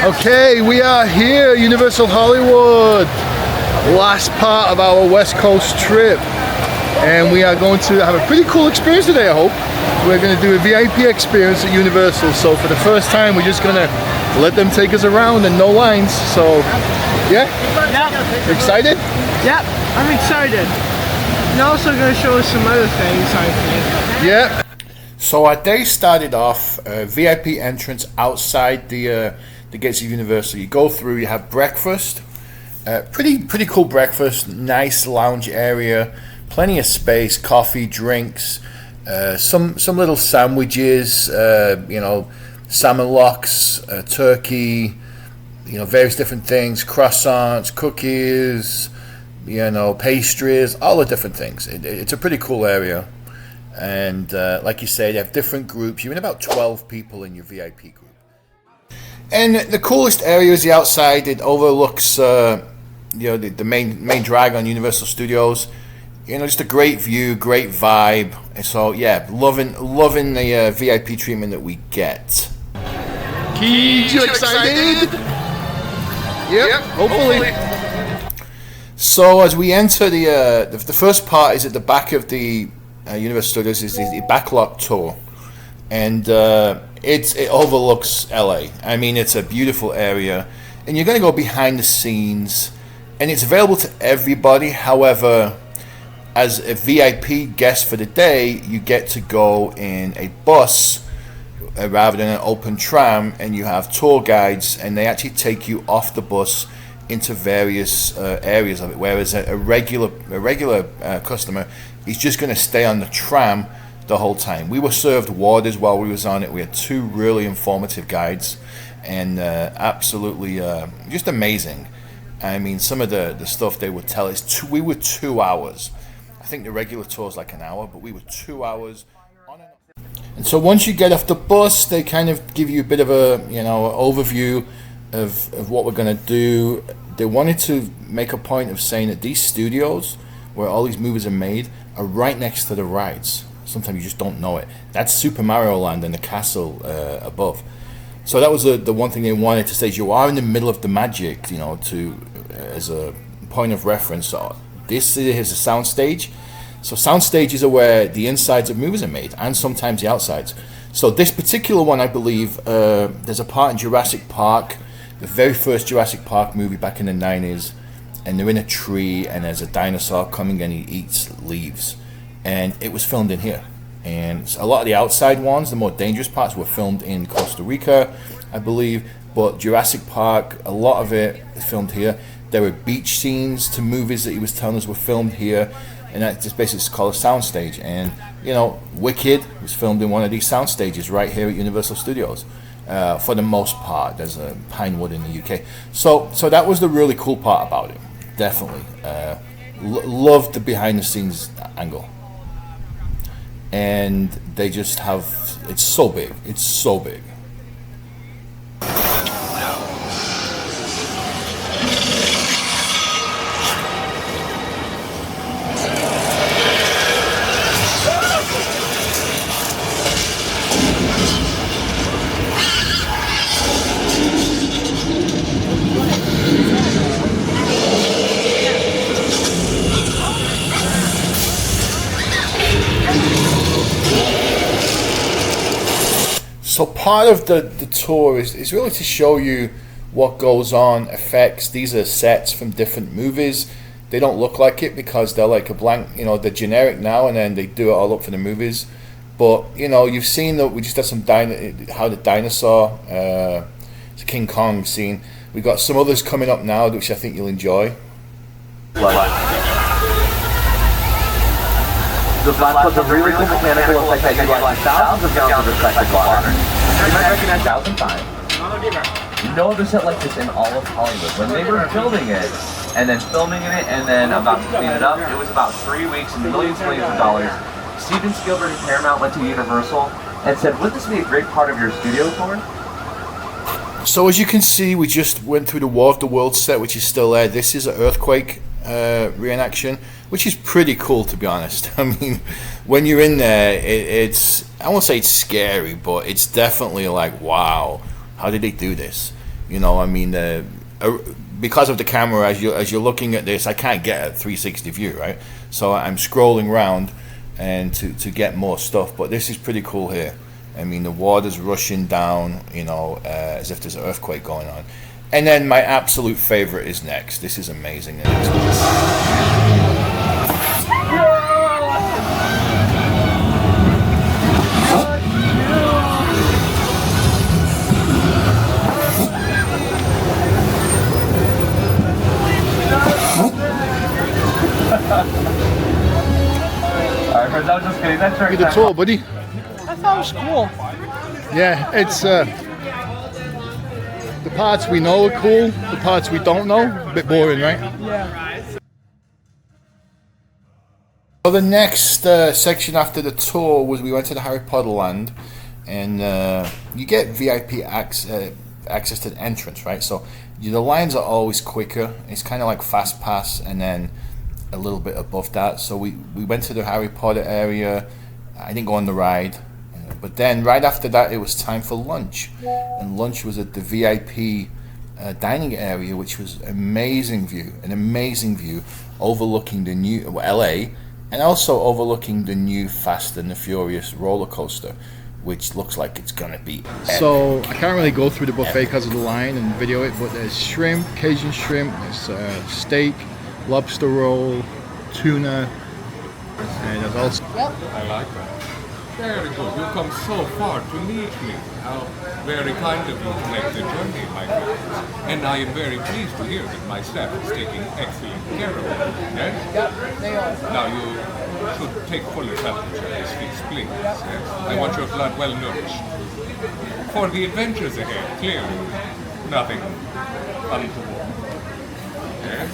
Okay, we are here, Universal Hollywood. Last part of our West Coast trip. And we are going to have a pretty cool experience today, I hope. We're going to do a VIP experience at Universal. So for the first time, we're just going to let them take us around and no lines. So, yeah? Yep. Excited? Yep, I'm excited. And also going to show us some other things, I think. Yeah. So our day started off, VIP entrance outside the gates of Universal. You go through, you have breakfast. Pretty cool breakfast, nice lounge area, plenty of space, coffee, drinks, some little sandwiches, you know, salmon locks, turkey, you know, various different things, croissants, cookies, you know, pastries, all the different things. It's a pretty cool area, and like you said, you have different groups. You're in about 12 people in your VIP group. And the coolest area is the outside. It overlooks, you know, the main drag on Universal Studios. You know, just a great view, great vibe. And so, yeah, loving the VIP treatment that we get. Keegan, you excited? Yep, hopefully. So as we enter the first part is at the back of the Universal Studios is the backlot tour. And it overlooks LA. I mean, it's a beautiful area, and you're going to go behind the scenes, and it's available to everybody. However, as a VIP guest for the day, you get to go in a bus rather than an open tram, and you have tour guides, and they actually take you off the bus into various areas of it. Whereas a regular customer is just going to stay on the tram the whole time. We were served waters while we was on it. We had two really informative guides, and absolutely just amazing. I mean, some of the stuff they would tell us. We were 2 hours. I think the regular tour is like an hour, but we were 2 hours on and off. And so once you get off the bus, they kind of give you a bit of a, you know, overview of what we're going to do. They wanted to make a point of saying that these studios, where all these movies are made, are right next to the rides. Sometimes you just don't know it. That's Super Mario Land and the castle above. So that was the one thing they wanted to say. You are in the middle of the magic, you know, as a point of reference. So this is a sound stage. So sound stages are where the insides of movies are made, and sometimes the outsides. So this particular one, I believe, there's a part in Jurassic Park, the very first Jurassic Park movie back in the 90s, and they're in a tree, and there's a dinosaur coming and he eats leaves. And it was filmed in here. And a lot of the outside ones, the more dangerous parts, were filmed in Costa Rica, I believe. But Jurassic Park, a lot of it is filmed here. There were beach scenes to movies that he was telling us were filmed here. And that just basically is called a soundstage. And, you know, Wicked was filmed in one of these sound stages right here at Universal Studios. For the most part, there's a Pinewood in the UK. So that was the really cool part about it. Definitely. Loved the behind the scenes angle. And they just have, it's so big. So part of the tour is really to show you what goes on, effects. These are sets from different movies. They don't look like it because they're like a blank, you know, they're generic now, and then they do it all up for the movies. But, you know, you've seen that we just had some how the dinosaur, it's a King Kong scene. We've got some others coming up now, which I think you'll enjoy. The backlot is a really cool mechanical effect that utilizes thousands of gallons of recycled water. You might recognize 1,000 times. No other set like this in all of Hollywood. When they were building it, and then filming in it, and then about to clean it up, it was about 3 weeks and millions of dollars. Steven Spielberg and Paramount went to Universal and said, would this be a great part of your studio tour? So as you can see, we just went through the WaterWorld set, which is still there. This is an earthquake reenaction, which is pretty cool, to be honest. I mean, when you're in there, it's, I won't say it's scary, but it's definitely like, wow, how did they do this? You know, I mean, because of the camera, as you're looking at this, I can't get a 360 view, right? So I'm scrolling around and to get more stuff. But this is pretty cool here. I mean, the water's rushing down, you know, as if there's an earthquake going on. And then my absolute favorite is next. This is amazing. Alright, friends, I was just kidding. That's Look at the tour, buddy. I thought it was cool. Yeah, it's the parts we know are cool, the parts we don't know, a bit boring, right? Yeah. So the next section after the tour was we went to the Harry Potter land, and you get VIP access to the entrance, right? So the lines are always quicker. It's kind of like Fast Pass, and then a little bit above that. So we went to the Harry Potter area. I didn't go on the ride, but then right after that it was time for lunch, and lunch was at the VIP dining area, which was an amazing view overlooking the new LA, and also overlooking the new Fast and the Furious roller coaster, which looks like it's gonna be So I can't really go through the buffet because of the line and video it, but there's shrimp, Cajun shrimp, there's steak, lobster roll, tuna, and there's also... I like that. Very good. You come so far to meet me. How very kind of you to make the journey, my friend. And I am very pleased to hear that my staff is taking excellent care of you. Yes? Yep, they are. Now you should take full advantage of this feast, please. Yes? I want your blood well nourished. For the adventures ahead, clearly, nothing untoward. Yes?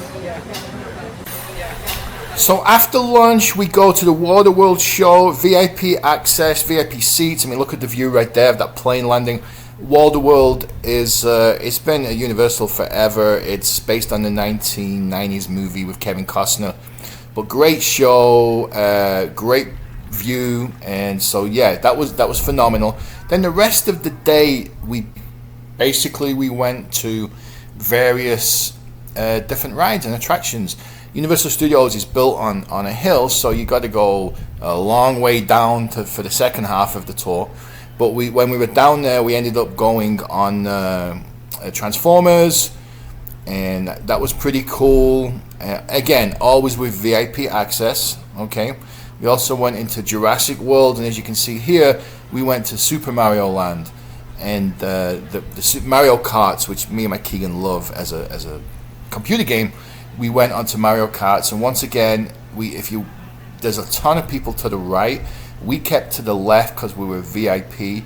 So after lunch, we go to the WaterWorld show, VIP access, VIP seats. I mean, look at the view right there of that plane landing. WaterWorld is, it's been at Universal forever. It's based on the 1990s movie with Kevin Costner. But great show, great view, and so yeah, that was phenomenal. Then the rest of the day, we went to various different rides and attractions. Universal Studios is built on a hill, so you got to go a long way down for the second half of the tour. But when we were down there, we ended up going on Transformers, and that was pretty cool. Again, always with VIP access. Okay, we also went into Jurassic World, and as you can see here, we went to Super Mario Land and the Super Mario Karts, which me and my Keegan love as a computer game. We went onto Mario Karts, and once again, there's a ton of people to the right. We kept to the left because we were VIP,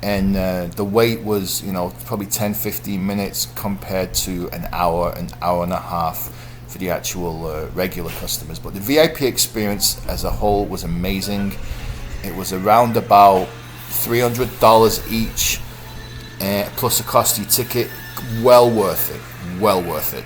and the wait was, probably 10-15 minutes compared to an hour and a half for the actual regular customers. But the VIP experience as a whole was amazing. It was around about $300 each, plus a costly ticket. Well worth it.